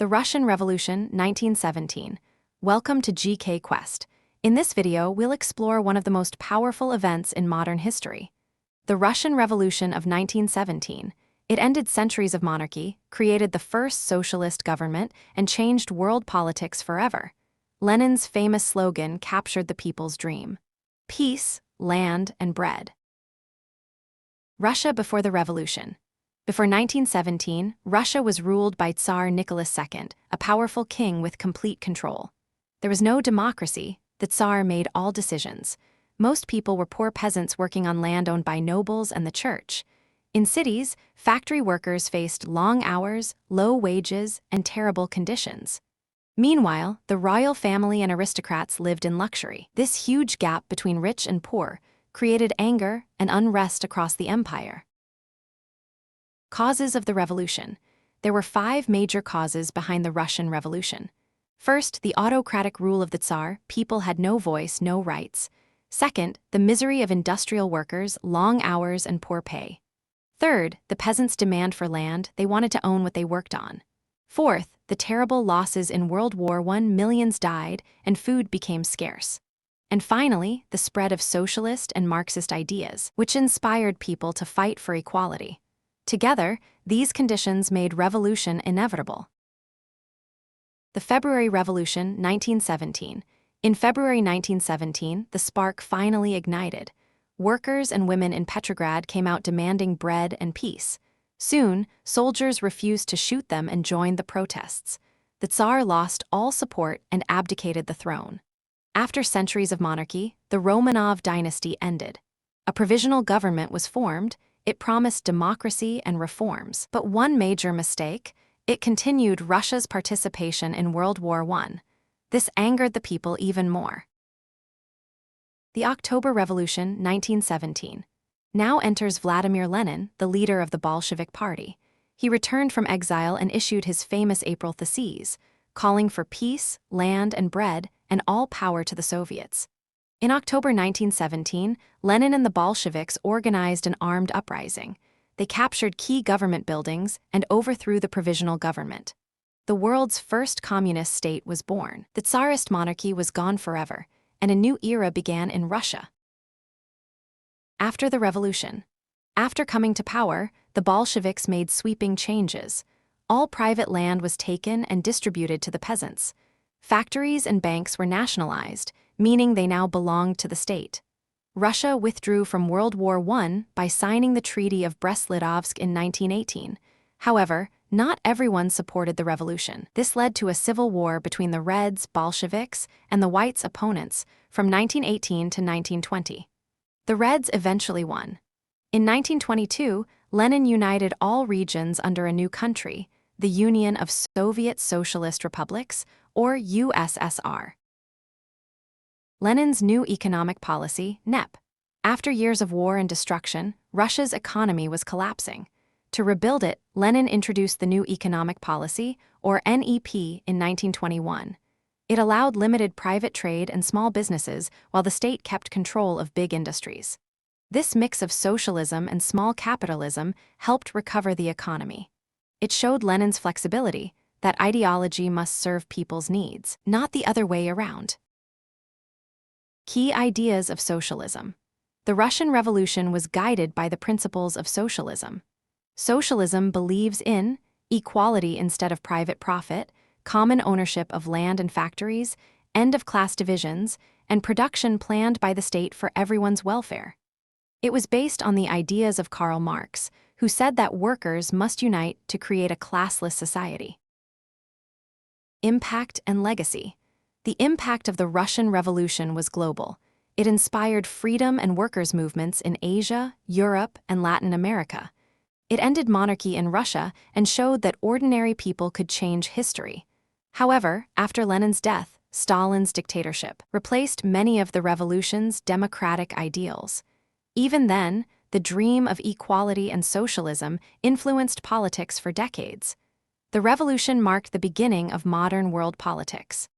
The Russian Revolution, 1917. Welcome to GK Quest. In this video, we'll explore one of the most powerful events in modern history. The Russian Revolution of 1917. It ended centuries of monarchy, created the first socialist government, and changed world politics forever. Lenin's famous slogan captured the people's dream: peace, land, and bread. Russia before the Revolution. Before 1917, Russia was ruled by Tsar Nicholas II, a powerful king with complete control. There was no democracy. The Tsar made all decisions. Most people were poor peasants working on land owned by nobles and the church. In cities, factory workers faced long hours, low wages, and terrible conditions. Meanwhile, the royal family and aristocrats lived in luxury. This huge gap between rich and poor created anger and unrest across the empire. Causes of the revolution. There were 5 major causes behind the Russian Revolution. First, the autocratic rule of the Tsar. People had no voice, no rights. Second, the misery of industrial workers, long hours, and poor pay. Third, the peasants' demand for land. They wanted to own what they worked on. Fourth, the terrible losses in World War I. Millions died, and food became scarce. And finally, the spread of socialist and Marxist ideas, which inspired people to fight for equality. Together, these conditions made revolution inevitable. The February Revolution, 1917. In February 1917, the spark finally ignited. Workers and women in Petrograd came out demanding bread and peace. Soon, soldiers refused to shoot them and joined the protests. The Tsar lost all support and abdicated the throne. After centuries of monarchy, the Romanov dynasty ended. A provisional government was formed. It promised democracy and reforms. But one major mistake: it continued Russia's participation in World War I. This angered the people even more. The October Revolution, 1917. Now enters Vladimir Lenin, the leader of the Bolshevik Party. He returned from exile and issued his famous April Theses, calling for peace, land, and bread, and all power to the Soviets. In October 1917, Lenin and the Bolsheviks organized an armed uprising. They captured key government buildings and overthrew the provisional government. The world's first communist state was born. The Tsarist monarchy was gone forever, and a new era began in Russia. After the revolution. After coming to power, the Bolsheviks made sweeping changes. All private land was taken and distributed to the peasants. Factories and banks were nationalized, meaning they now belonged to the state. Russia withdrew from World War I by signing the Treaty of Brest-Litovsk in 1918. However, not everyone supported the revolution. This led to a civil war between the Reds, Bolsheviks, and the Whites' opponents from 1918 to 1920. The Reds eventually won. In 1922, Lenin united all regions under a new country, the Union of Soviet Socialist Republics, or USSR. Lenin's new economic policy, NEP. After years of war and destruction, Russia's economy was collapsing. To rebuild it, Lenin introduced the new economic policy, or NEP, in 1921. It allowed limited private trade and small businesses while the state kept control of big industries. This mix of socialism and small capitalism helped recover the economy. It showed Lenin's flexibility, that ideology must serve people's needs, not the other way around. Key ideas of socialism. The Russian Revolution was guided by the principles of socialism. Socialism believes in equality instead of private profit, common ownership of land and factories, end of class divisions, and production planned by the state for everyone's welfare. It was based on the ideas of Karl Marx, who said that workers must unite to create a classless society. Impact and legacy. The impact of the Russian Revolution was global. It inspired freedom and workers' movements in Asia, Europe, and Latin America. It ended monarchy in Russia and showed that ordinary people could change history. However, after Lenin's death, Stalin's dictatorship replaced many of the revolution's democratic ideals. Even then, the dream of equality and socialism influenced politics for decades. The revolution marked the beginning of modern world politics.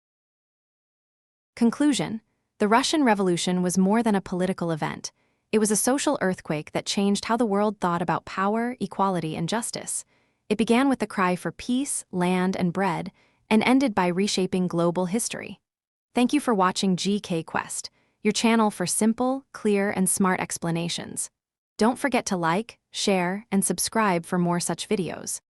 Conclusion: the Russian Revolution was more than a political event. It was a social earthquake that changed how the world thought about power, equality, and justice. It began with the cry for peace, land, and bread, and ended by reshaping global history. Thank you for watching GK Quest, your channel for simple, clear, and smart explanations. Don't forget to like, share, and subscribe for more such videos.